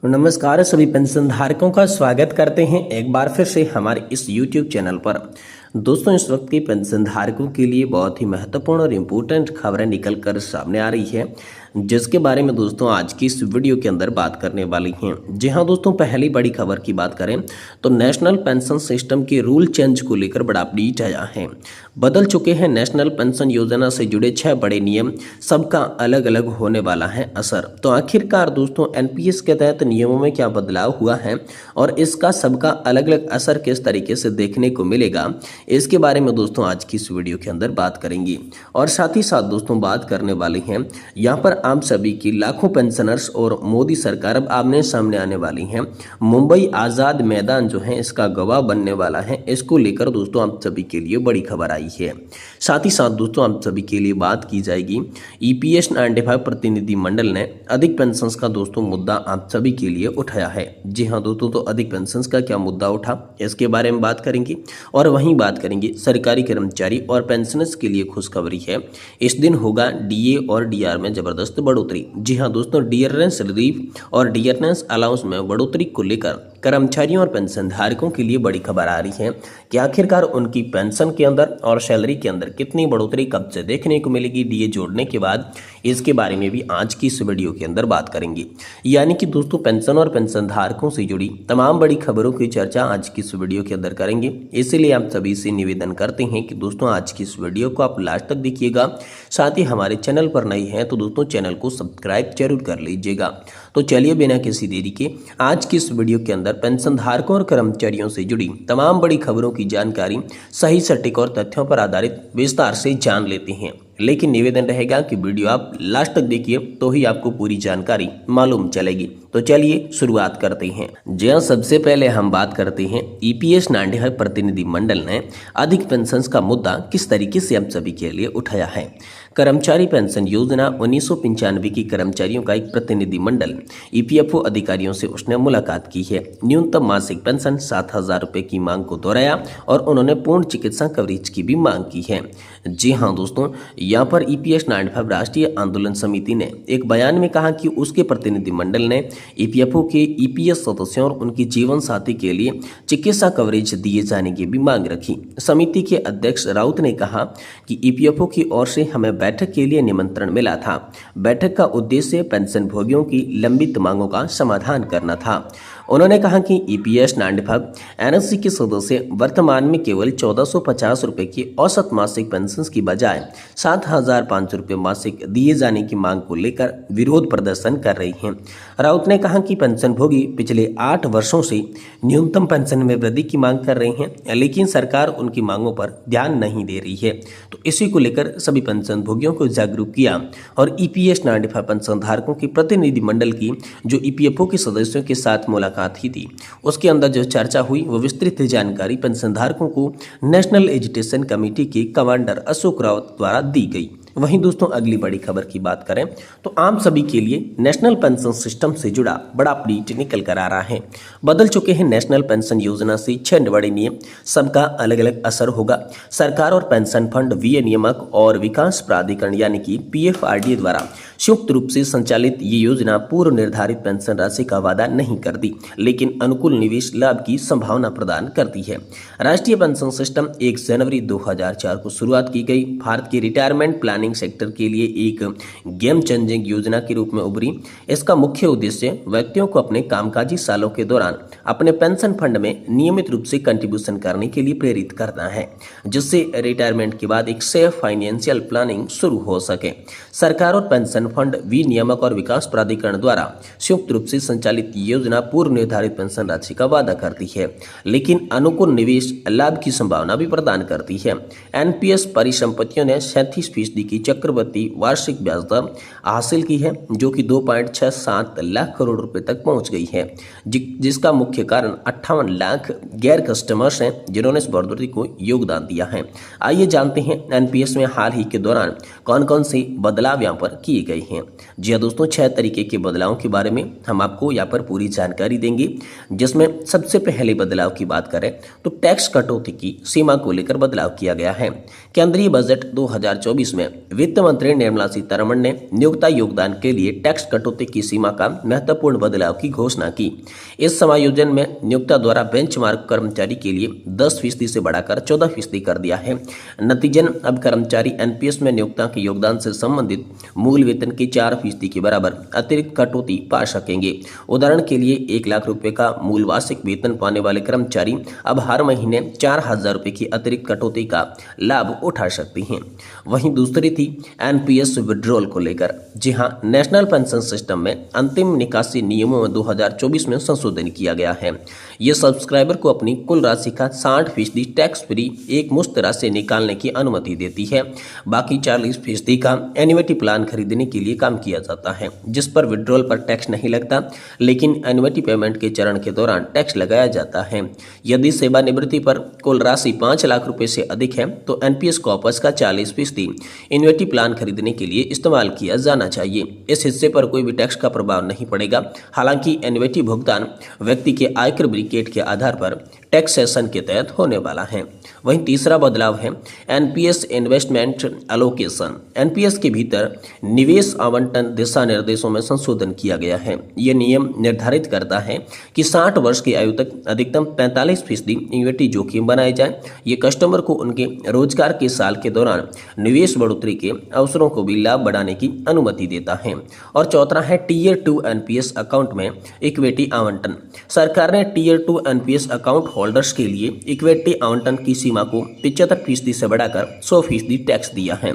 नमस्कार सभी पेंशन धारकों का स्वागत करते हैं एक बार फिर से हमारे इस YouTube चैनल पर। दोस्तों, इस वक्त के पेंशन धारकों के लिए बहुत ही महत्वपूर्ण और इम्पोर्टेंट खबरें निकल कर सामने आ रही है, जिसके बारे में दोस्तों आज की इस वीडियो के अंदर बात करने वाली हैं। जी हां दोस्तों, पहली बड़ी खबर की बात करें तो नेशनल पेंशन सिस्टम के रूल चेंज को लेकर बड़ा अपडेट आया है। बदल चुके हैं नेशनल पेंशन योजना से जुड़े 6 बड़े नियम, सबका अलग अलग होने वाला है असर। तो आखिरकार दोस्तों एनपीएस के तहत नियमों में क्या बदलाव हुआ है और इसका सबका अलग अलग असर किस तरीके से देखने को मिलेगा, इसके बारे में दोस्तों आज की इस वीडियो के अंदर बात करेंगे। और साथ ही साथ दोस्तों बात करने वाले हैं यहाँ पर आम सभी की लाखों पेंशनर्स और मोदी सरकार अब आमने सामने आने वाली हैं। मुंबई आज़ाद मैदान जो है इसका गवाह बनने वाला है। इसको लेकर दोस्तों आप सभी के लिए बड़ी खबर आई है। साथ ही साथ दोस्तों आप सभी के लिए बात की जाएगी ईपीएस 95 प्रतिनिधि मंडल ने अधिक पेंशन का दोस्तों मुद्दा आप सभी के लिए उठाया है। जी हाँ दोस्तों, तो अधिक पेंशन का क्या मुद्दा उठा, इसके बारे में बात करेंगे। और वहीं बात करेंगे सरकारी कर्मचारी और पेंशनर्स के लिए खुशखबरी है। इस दिन होगा डीए और डीआर में जबरदस्त बढ़ोतरी। जी हाँ दोस्तों, डियरनेस रिलीफ और डियरनेस अलाउंस में बढ़ोतरी को लेकर कर्मचारियों और पेंशन धारकों के लिए बड़ी खबर आ रही है कि आखिरकार उनकी पेंशन के अंदर और सैलरी के अंदर कितनी बढ़ोतरी कब से देखने को मिलेगी डीए जोड़ने के बाद, इसके बारे में भी आज की इस वीडियो के अंदर बात करेंगे। यानी कि दोस्तों पेंशन और पेंशन धारकों से जुड़ी तमाम बड़ी खबरों की चर्चा आज की इस वीडियो के अंदर करेंगे। इसलिए आप सभी से निवेदन करते हैं कि दोस्तों आज की इस वीडियो को आप लास्ट तक देखिएगा। साथ ही हमारे चैनल पर नए हैं तो दोस्तों चैनल को सब्सक्राइब जरूर कर लीजिएगा। तो चलिए बिना किसी देरी के आज की इस वीडियो के अंदर पेंशन धारकों और कर्मचारियों से जुड़ी तमाम बड़ी खबरों की जानकारी सही सटीक और तथ्यों पर आधारित विस्तार से जान लेते हैं। लेकिन निवेदन रहेगा कि वीडियो आप लास्ट तक देखिए तो ही आपको पूरी जानकारी मालूम चलेगी। तो चलिए शुरुआत करते हैं। जी हाँ, सबसे पहले हम बात करते हैं ईपीएस 95 प्रतिनिधि मंडल ने अधिक पेंशन का मुद्दा किस तरीके से आप सभी के लिए उठाया है। कर्मचारी पेंशन योजना 1995 की कर्मचारियों का एक प्रतिनिधि मंडल ईपीएफओ अधिकारियों से उसने मुलाकात की है। न्यूनतम मासिक पेंशन 7,000 रुपये की मांग को दोहराया और उन्होंने पूर्ण चिकित्सा कवरेज की भी मांग की है। जी हाँ दोस्तों, यहाँ पर ईपीएस 95 राष्ट्रीय आंदोलन समिति ने एक बयान में कहा कि उसके प्रतिनिधि मंडल ने ईपीएफओ के ईपीएस सदस्यों और उनकी जीवन साथी के लिए चिकित्सा कवरेज दिए जाने की भी मांग रखी। समिति के अध्यक्ष राउत ने कहा कि ईपीएफओ की ओर से हमें बैठक के लिए निमंत्रण मिला था। बैठक का उद्देश्य पेंशन भोगियों की लंबित मांगों का समाधान करना था। उन्होंने कहा कि ईपीएस 95 एनएससी के सदस्य वर्तमान में केवल 1450 रुपये की औसत मासिक पेंशन की बजाय 7,500 रुपये मासिक दिए जाने की मांग को लेकर विरोध प्रदर्शन कर रही हैं। राउत ने कहा कि पेंशन भोगी पिछले 8 वर्षों से न्यूनतम पेंशन में वृद्धि की मांग कर रहे हैं, लेकिन सरकार उनकी मांगों पर ध्यान नहीं दे रही है। तो इसी को लेकर सभी पेंशन भोगियों को जागरूक किया और ईपीएस 95 पेंशन धारकों की प्रतिनिधि मंडल की जो ईपीएफओ के सदस्यों के साथ मुलाकात ही थी, उसके अंदर जो चर्चा हुई वो विस्तृत जानकारी पेंशन धारकों को नेशनल एजुकेशन कमेटी के कमांडर अशोक रावत द्वारा दी गई। वहीं दोस्तों अगली बड़ी खबर की बात करें तो आम सभी के लिए नेशनल पेंशन सिस्टम से जुड़ा बड़ा अपडेट निकल कर आ रहा है। बदल चुके हैं नेशनल पेंशन योजना से 6 बड़े नियम, सबका अलग अलग असर होगा। सरकार और पेंशन फंड व्यय नियामक और विकास प्राधिकरण यानी कि पीएफआरडीए द्वारा संयुक्त रूप से संचालित ये योजना पूर्व निर्धारित पेंशन राशि का वादा नहीं करती, लेकिन अनुकूल निवेश लाभ की संभावना प्रदान करती है। राष्ट्रीय पेंशन सिस्टम 1 जनवरी 2004 को शुरुआत की गई भारत की रिटायरमेंट प्लानिंग सेक्टर के लिए एक गेम चेंजिंग योजना के रूप में उभरी। इसका मुख्य उद्देश्य व्यक्तियों को अपने कामकाजी सालों के दौरान अपने पेंशन फंड में नियमित रूप से कंट्रीब्यूशन करने के लिए प्रेरित करना है, जिससे रिटायरमेंट के बाद एक सेफ फाइनेंशियल प्लानिंग शुरू हो सके। सरकार और पेंशन फंड विनियामक और विकास प्राधिकरण द्वारा संयुक्त रूप से संचालित योजना पूर्व निर्धारित पेंशन राशि का वादा करती है, लेकिन अनुकूल निवेश लाभ की संभावना भी प्रदान करती है। एनपीएस परिसंपत्तियों ने 37% की चक्रवृद्धि वार्षिक ब्याज दर हासिल की है, जो कि 2.67 लाख करोड़ रुपए तक पहुंच गई है, जिसका मुख्य कारण 58 लाख गैर कस्टमर्स हैं जिन्होंने इस बढ़ोतरी को योगदान दिया है। आइए जानते हैं एनपीएस में हाल ही के दौरान कौन कौन से बदलाव यहाँ पर किए गई हैं। जी हाँ दोस्तों, 6 तरीके के बदलावों के बारे में हम आपको यहाँ पर पूरी जानकारी देंगे, जिसमें सबसे पहले बदलाव की बात करें तो टैक्स कटौती की सीमा को लेकर बदलाव किया गया है। केंद्रीय बजट 2024 में वित्त मंत्री निर्मला सीतारमण ने नियोक्ता योगदान के लिए टैक्स कटौती की सीमा का महत्वपूर्ण बदलाव की घोषणा की। इस समायोजन में नियोक्ता द्वारा बेंचमार्क कर्मचारी के लिए 10% से बढ़ाकर 14% कर दिया है। नतीजन अब कर्मचारी एनपीएस में नियोक्ता के योगदान से संबंधित मूल वेतन के 4% के बराबर अतिरिक्त कटौती पा सकेंगे। उदाहरण के लिए 1 लाख रुपए का मूल वार्षिक वेतन पाने वाले कर्मचारी अब हर महीने 4,000 रुपए की अतिरिक्त कटौती का लाभ उठा सकती हैं। वहीं दूसरी थी एनपीएस विड्रॉल को लेकर। जी हां, नेशनल पेंशन सिस्टम में अंतिम निकासी नियमों में 2024 में संशोधन किया गया है। ये सब्सक्राइबर को अपनी कुल राशि का 60% टैक्स फ्री एक मुश्त राशि निकालने की अनुमति देती है। बाकी 40% का एन्युइटी प्लान खरीदने के लिए काम किया जाता है, जिस पर विड्रॉल पर टैक्स नहीं लगता, लेकिन एन्युइटी पेमेंट के चरण के दौरान टैक्स लगाया जाता है। यदि सेवानिवृत्ति पर कुल राशि 5 लाख रुपए से अधिक है तो एनपीएस कॉर्पस का 40% एन्युइटी प्लान खरीदने के लिए इस्तेमाल किया जाना चाहिए। इस हिस्से पर कोई भी टैक्स का प्रभाव नहीं पड़ेगा। हालांकि एन्युइटी भुगतान व्यक्ति के आयकर ब्रैकेट के आधार पर टैक्सेशन के तहत होने वाला है। वहीं तीसरा बदलाव है एनपीएस इन्वेस्टमेंट एलोकेशन। एनपीएस के भीतर निवेश आवंटन दिशा निर्देशों में संशोधन किया गया है। यह नियम निर्धारित करता है कि 60 वर्ष की आयु तक अधिकतम 45% इक्विटी जोखिम बनाए जाए। ये कस्टमर को उनके रोजगार के साल के दौरान निवेश बढ़ोतरी के अवसरों को भी लाभ बढ़ाने की अनुमति देता है। और चौथा है टीयर 2 एनपीएस अकाउंट में इक्विटी आवंटन। सरकार ने टीयर 2 एनपीएस अकाउंट होल्डर्स के लिए इक्विटी आवंटन की सीमा को 75% से बढ़ाकर 100% टैक्स दिया है।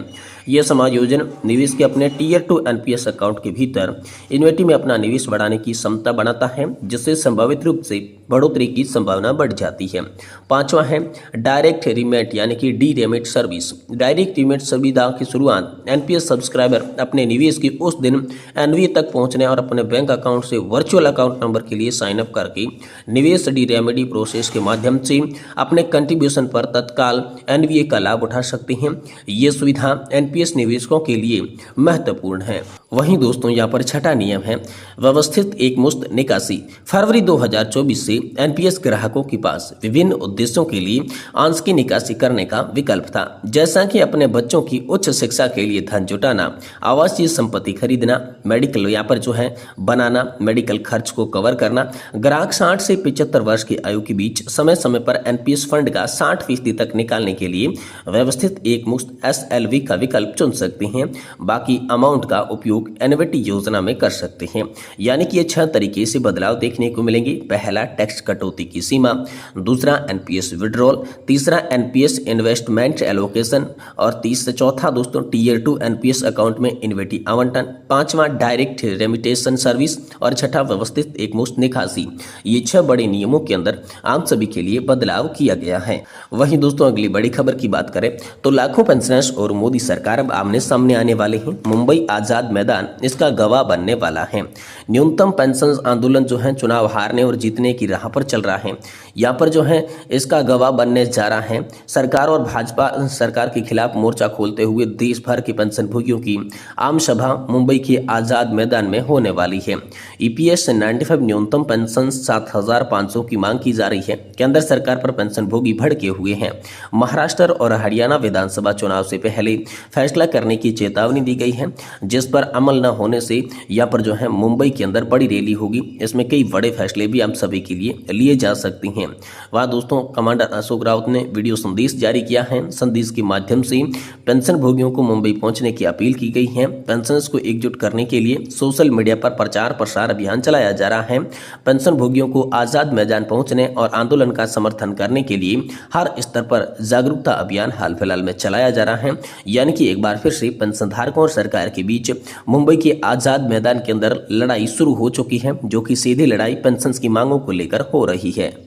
यह समायोजन निवेश के अपने टीयर 2 एनपीएस अकाउंट के भीतर इन्वेटी में अपना निवेश बढ़ाने की क्षमता बनाता है, जिससे संभावित रूप से बढ़ोतरी की संभावना बढ़ जाती है। पांचवा है डायरेक्ट रिमेट यानी कि D remit service. Direct remit सुविधा की शुरुआत एनपीएस सब्सक्राइबर अपने निवेश के उस दिन एनवीए तक पहुंचने और अपने बैंक अकाउंट से वर्चुअल अकाउंट नंबर के लिए साइन अप करके निवेश डी रेमेडी प्रोसेस के माध्यम से अपने कंट्रीब्यूशन पर तत्काल एनवीए का लाभ उठा सकते हैं। ये सुविधा एनपीएस निवेशकों के लिए महत्वपूर्ण है। वहीं दोस्तों यहाँ पर छठा नियम है व्यवस्थित एकमुश्त निकासी। फरवरी 2024 से एनपीएस ग्राहकों के पास विभिन्न उद्देश्यों के लिए आंशिक निकासी करने का विकल्प था, जैसा कि अपने बच्चों की उच्च शिक्षा के लिए धन जुटाना, आवासीय संपत्ति खरीदना, मेडिकल यहाँ पर जो है बनाना, मेडिकल खर्च को कवर करना। ग्राहक 60 से 75 वर्ष की आयु के बीच समय समय पर एनपीएस फंड का 60% तक निकालने के लिए व्यवस्थित एकमुश्त एसएलवी का विकल्प चुन सकते हैं। बाकी अमाउंट का उपयोग एन्युइटी योजना में कर सकते हैं। यानी कि ये 6 तरीके से बदलाव देखने को मिलेंगे। पहला टैक्स कटौती की सीमा, दूसरा एनपीएस विड्रॉल, तीसरा एनपीएस इन्वेस्टमेंट एलोकेशन और चौथा दोस्तों टीयर 2 एनपीएस अकाउंट में इन्वेटी आवंटन, पांचवा डायरेक्ट रेमिटेशन सर्विस और छठा व्यवस्थित एकमुश्त निकासी। ये 6 बड़े नियमों के अंदर आम सभी के लिए बदलाव किया गया है। वहीं दोस्तों अगली बड़ी खबर की बात करें तो लाखों पेंशनर्स और मोदी सरकार अब आमने सामने आने वाले हैं। मुंबई आजाद मैदान इसका गवाह बनने वाला है। न्यूनतम पेंशन आंदोलन जो है चुनाव हारने और जीतने की राह पर चल रहा है। यहाँ पर जो है इसका गवाह बनने जा रहा है। सरकार और भाजपा सरकार के खिलाफ मोर्चा खोलते हुए देश भर के पेंशन भोगियों की आम सभा मुंबई के आजाद मैदान में होने वाली है। ईपीएस 95 न्यूनतम पेंशन 7,500 की मांग की जा रही है। केंद्र सरकार पर पेंशन भोगी भड़के हुए हैं। महाराष्ट्र और हरियाणा विधानसभा चुनाव से पहले फैसला करने की चेतावनी दी गई है, जिस पर अमल न होने से यहाँ पर जो है मुंबई के अंदर बड़ी रैली होगी। इसमें कई बड़े फैसले भी हम सभी के लिए लिए जा सकते हैं। वहाँ दोस्तों कमांडर अशोक रावत ने वीडियो संदेश जारी किया है। संदेश के माध्यम से पेंशन भोगियों को मुंबई पहुंचने की अपील की गई है। पेंशनर्स को एकजुट करने के लिए सोशल मीडिया पर प्रचार प्रसार अभियान चलाया जा रहा है। पेंशन भोगियों को आजाद मैदान पहुंचने और आंदोलन का समर्थन करने के लिए हर स्तर पर जागरूकता अभियान हाल फिलहाल में चलाया जा रहा है। यानी कि एक बार फिर से पेंशनधारकों और सरकार के बीच मुंबई के आजाद मैदान के अंदर लड़ाई शुरू हो चुकी है, जो कि सीधी लड़ाई पेंशन की मांगों को लेकर हो रही है।